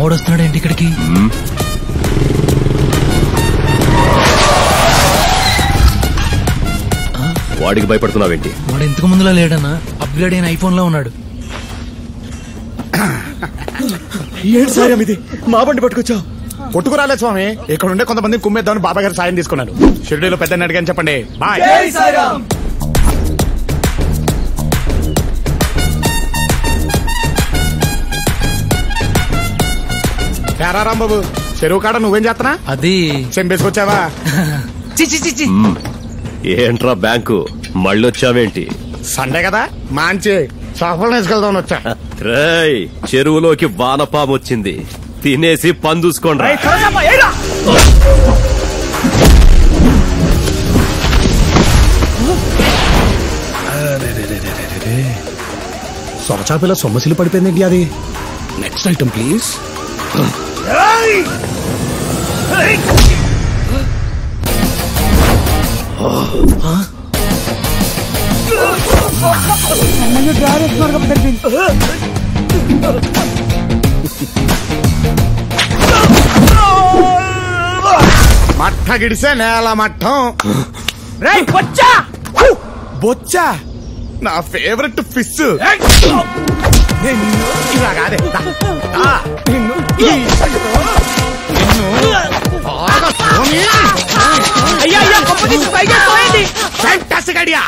మావాడు వస్తున్నాడు ఏంటి ఇక్కడికి? వాడికి భయపడుతున్నావేంటి? వాడు ఇంతకు ముందులా లేడన్నా, అప్గ్రేడ్ అయిన ఐఫోన్ లో ఉన్నాడు. ఏంటి సాయం ఇది? మా బండి పట్టుకొచ్చా? కొట్టుకురాలేదు స్వామి, ఇక్కడ ఉండే కొంతమంది కుమ్మేద్దామని బాబా గారు సాయం తీసుకున్నాడు. షిరిడీలో పెద్ద అడిగాని చెప్పండి. బాయ్. రాంబాబు, చెరువు కాడ నువ్వేం చేస్తున్నా? అది చెంపేసుకొచ్చావా? ఏంట్రా బ్యాంకు మళ్ళీ వచ్చావేంటి? సండే కదా, మంచి సఫలం వేసుకెళ్దామని వచ్చా. రేయ్, చెరువులోకి వానపాము వచ్చింది, తినేసి పందూసుకోండి. సొరచాపిలో సొమ్మసిలు పడిపోయింది. అది నెక్స్ట్ ఐటమ్ ప్లీజ్. మట్ట గిడిసే నేల మట్టం. బొచ్చా నా ఫేవరెట్ ఫిష్. ఇలాగాదే ఫ్యాంటాస్టిక్ ఐడియా.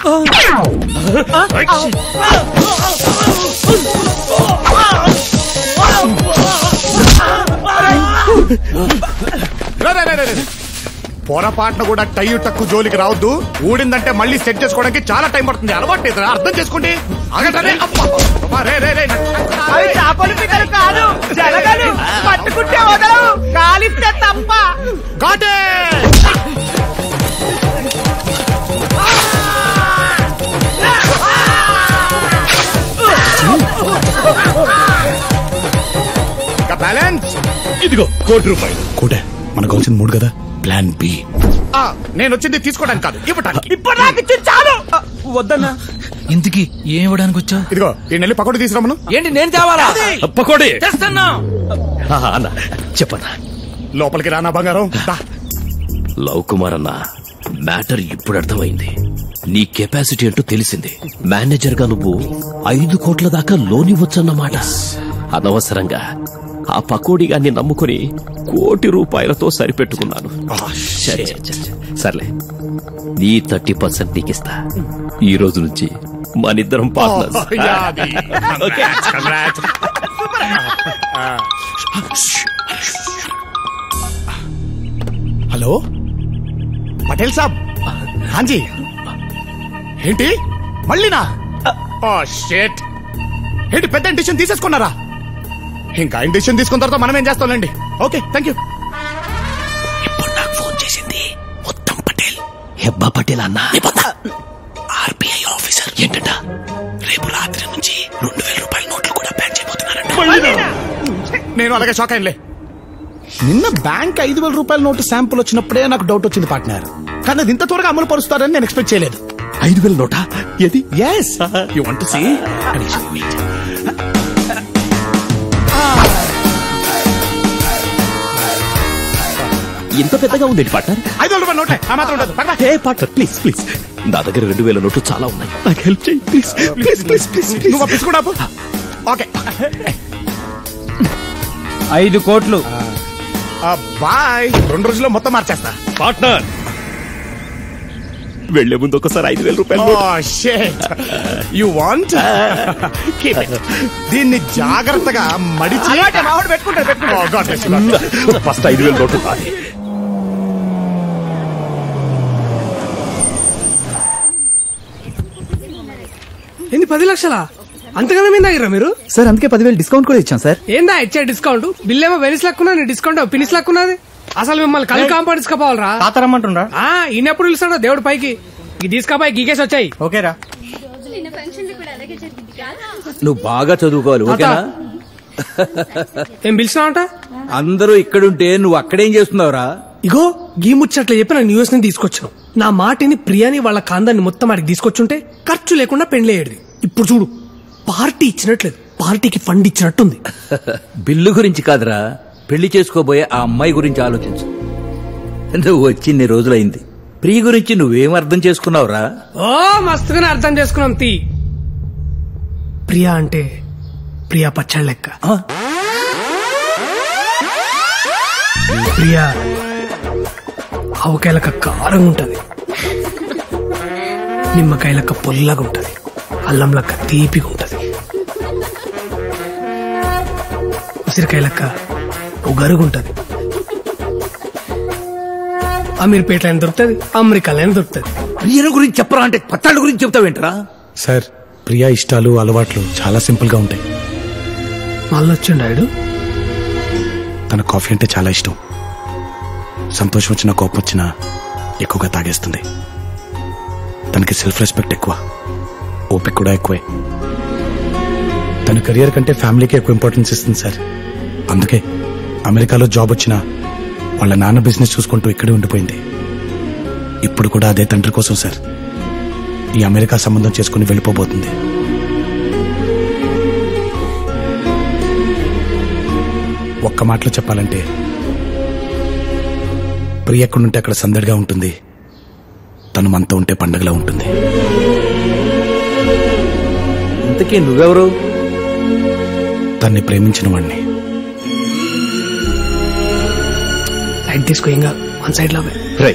పొరపాటున కూడా టై టక్కు జోలికి రావద్దు. ఊడిందంటే మళ్ళీ సెట్ చేసుకోవడానికి చాలా టైం పడుతుంది. అలవాటు అర్థం చేసుకోండి. పట్టుకుంటే వదలవు, కాలిస్తే తప్ప. బ్యాలెన్స్ ఇదిగో ₹1,00,00,000. కోటే మనకు కావాల్సింది 3 కదా. Plan B. నేను వచ్చింది తీసుకోవడానికి కాదు, ఇవ్వడానికి. ఇప్పుడు నాకు ఇచ్చి చాలు. వద్దన్నా. ఇంతకి ఏం ఇవ్వడానికి వచ్చా? ఇదిగో ఈ నెల్లి పకోడీ తీసుకురామను. ఏంటి నేను తేవాలా? పకోడీ తెస్తున్నా. అన్న చెప్పన్నా. లోపలికి రానా బంగారం. లవ్ కుమార్ అన్న, మ్యాటర్ ఇప్పుడు అర్థమైంది. నీ కెపాసిటీ అంటూ తెలిసింది. మేనేజర్ గా నువ్వు 5 కోట్ల దాకా లోన్ ఇవ్వచ్చన్నమాట. అనవసరంగా ఆ పకోడీగాన్ని నమ్ముకుని ₹1,00,00,000 సరిపెట్టుకున్నాను. సర్లే, నీ 30% నీకిస్తా. ఈ రోజు నుంచి మనిద్దరం పార్ట్నర్స్. హలో పటేల్ సాబ్. హాంజీ. ఏంటి మళ్ళీనా? షిట్. ఏంటి పెద్ద ఇండిషన్ తీసేసుకున్నారా? ఇంకా ఇండిషన్ తీసుకున్న తర్వాత మనం ఏం చేస్తాంలేండి. Okay, thank you. ఇప్పుడు నాకు ఫోన్ చేసింది ఉత్తమ్ పటేల్. హెబ్బా పటేల్ అన్న, ఆర్బీఐ ఆఫీసర్. ఏంటంట, రేపు రాత్రి నుంచి ₹2,000 నోట్లు కూడా బ్యాన్ చేయబోతున్నారంట. నేను అలాగే షాక్ అయ్యలే. నిన్న బ్యాంక్ ₹5,000 నోటు శాంపుల్ వచ్చినప్పుడే నాకు డౌట్ వచ్చింది పార్ట్నర్. కానీ అది ఇంత త్వరగా అమలు పరుస్తారని నేను ఎక్స్పెక్ట్ చేయలేదు. 5,000 నోటా? ఏది? yes you want to see? ఇంత పెద్దగా ఉంది పార్ట్నర్. ₹5,000 నోటే ఆ మాత్రం ఉండదు. ఏ పార్ట్నర్, ప్లీజ్ ప్లీజ్, నా దగ్గర 2,000 నోట్లు చాలా ఉన్నాయి. నాకు హెల్ప్ చేయి ప్లీజ్ ప్లీజ్ ప్లీజ్ ప్లీజ్. నువ్వు పిసుకుడా? ఓకే, 5 కోట్లు. బాయ్. 2 రోజుల్లో మొత్తం మార్చేస్తా. పార్ట్నర్, వెళ్లే ముందు ఒకసారి ₹5,000. You want? దీన్ని జాగ్రత్తగా మడిచి ఫస్ట్ 5,000 నోట్లు. ఏంది 10 లక్షలా? అంతగానే మీద దగ్గర మీరు? సార్ అందుకే 10,000 డిస్కౌంట్ కూడా ఇచ్చాం సార్. ఏందా ఇచ్చే డిస్కౌంట్? బిల్ ఏమో వెనిస్ లక్కున్నా, డిస్కౌంట్ పినిస్ లక్కున్నది. అసలు మిమ్మల్ని కళ్ళు కాంపౌండ్ తీసుకుపోవాలరా? తాతరమ్మంటుండ్రా? ఈయనెప్పుడు పిలుస్తాడో దేవుడు పైకి. తీసుకపోయి గీకేసి వచ్చాయి. ఓకేరా, నువ్వు బాగా చదువుకోవాలి. ఓకేనా? ఏం పిలిచినావంట? అందరూ ఇక్కడుంటే నువ్వు అక్కడేం చేస్తున్నావురా? ఇగో గీ ముచ్చట్ల చెప్పి నన్ను యూఎస్ ని తీసుకొచ్చావు. నా మాటిని ప్రియాని వాళ్ళ కాందాన్ని మొత్తం ఆడికి తీసుకొచ్చుంటే ఖర్చు లేకుండా పెండ్లేయడిది. ఇప్పుడు చూడు, పార్టీ ఇచ్చినట్లేదు, పార్టీకి ఫండ్ ఇచ్చినట్టుంది. బిల్లు గురించి కాదురా, పెళ్లి చేసుకోబోయే ఆ అమ్మాయి గురించి ఆలోచించు. నువ్వు వచ్చి ఇన్ని రోజులైంది. ప్రియ గురించి నువ్వేం అర్థం చేసుకున్నావురా? ఓ మస్తుగానే అర్థం చేసుకున్నాం తీ. ప్రియా అంటే ప్రియా పచ్చడి లెక్క. ప్రియా ఆవకాయలక కారంగా ఉంటది, నిమ్మకాయలక పొల్లగా ఉంటది, అల్లం లెక్క తీపిగా ఉంటది, ఉసిరికాయలక్క ఉగరుగుంటది. అమీర్పేటలో అయినా దొరుకుతుంది, అమెరికాలో అయినా దొరుకుతుంది. ప్రియ గురించి చెప్పరా అంటే పచ్చళ్ళ గురించి చెప్తావేంట్రా? సార్, ప్రియా ఇష్టాలు అలవాట్లు చాలా సింపుల్ గా ఉంటాయి. మళ్ళీ వచ్చిండాడు. తన కాఫీ అంటే చాలా ఇష్టం. సంతోషం వచ్చినా కోపం వచ్చినా ఎక్కువగా తాగేస్తుంది. తనకి సెల్ఫ్ రెస్పెక్ట్ ఎక్కువ, ఓపిక కూడా ఎక్కువే. తన కెరియర్ కంటే ఫ్యామిలీకి ఎక్కువ ఇంపార్టెన్స్ ఇస్తుంది సార్. అందుకే అమెరికాలో జాబ్ వచ్చినా వాళ్ళ నాన్న బిజినెస్ చూసుకుంటూ ఇక్కడే ఉండిపోయింది. ఇప్పుడు కూడా అదే తండ్రి కోసం సార్ ఈ అమెరికా సంబంధం చేసుకుని వెళ్ళిపోబోతుంది. ఒక్క మాటలో చెప్పాలంటే ప్రియ ఎక్కడుంటే అక్కడ సందడిగా ఉంటుంది, తను మనతో ఉంటే పండగలా ఉంటుంది. ఇంతకీ నువ్వెవరు? తన్ని ప్రేమించిన వాడిని. లైట్ తీసుకో, ఇంకా వన్ సైడ్ లాగా. రై,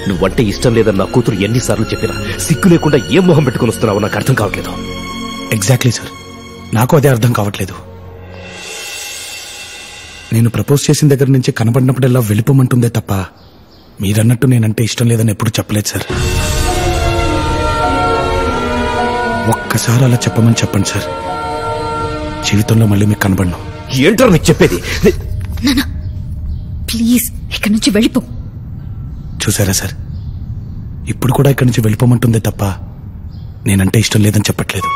నువ్వంటే ఇష్టం లేదని నా కూతురు ఎన్నిసార్లు చెప్పినా సిగ్గు లేకుండా ఏం మొహం పెట్టుకుని వస్తున్నావో నాకు అర్థం కావట్లేదు. ఎగ్జాక్ట్లీ సార్, నాకు అదే అర్థం కావట్లేదు. నేను ప్రపోజ్ చేసిన దగ్గర నుంచి కనబడినప్పుడల్లా వెళ్ళిపోమంటుందే తప్ప మీరన్నట్టు నేనంటే ఇష్టం లేదని ఎప్పుడు చెప్పలేదు సార్. ఒక్కసారి అలా చెప్పమని చెప్పండి సార్, జీవితంలో మళ్ళీ మీకు కనబడను. ఏంటో నీకు చెప్పేది? ప్లీజ్ ఇక్కడి నుంచి వెళ్ళిపో. చూసారా సార్, ఇప్పుడు కూడా ఇక్కడి నుంచి వెళ్ళిపోమంటుందే తప్ప నేనంటే ఇష్టం లేదని చెప్పట్లేదు.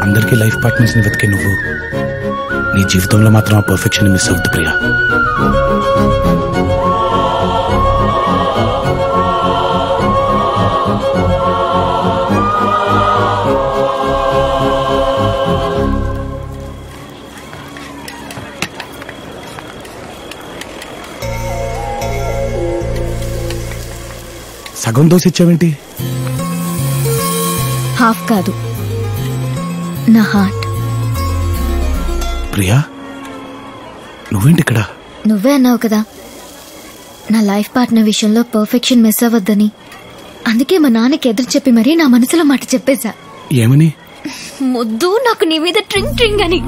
అందరికీ లైఫ్ పార్ట్నర్స్ ని వెతికే నువ్వు నీ జీవితంలో మాత్రం ఆ పర్ఫెక్షన్ మిస్ అవుతుంది ప్రియా. సగం దోశ ఇచ్చావేంటి? హాఫ్ కాదు, నా హార్ట్. ప్రియా, నువ్వేంటి ఇక్కడ? నువ్వే అన్నావు కదా నా లైఫ్ పార్ట్నర్ విషయంలో పర్ఫెక్షన్ మిస్ అవ్వద్దని. అందుకే మా నాన్నకి ఎదురు చెప్పి మరీ నా మనసులో మాట చెప్పేశా. ఏమని? ముద్దు నాకు నీ మీద ట్రింగ్ ట్రింగ్ అని.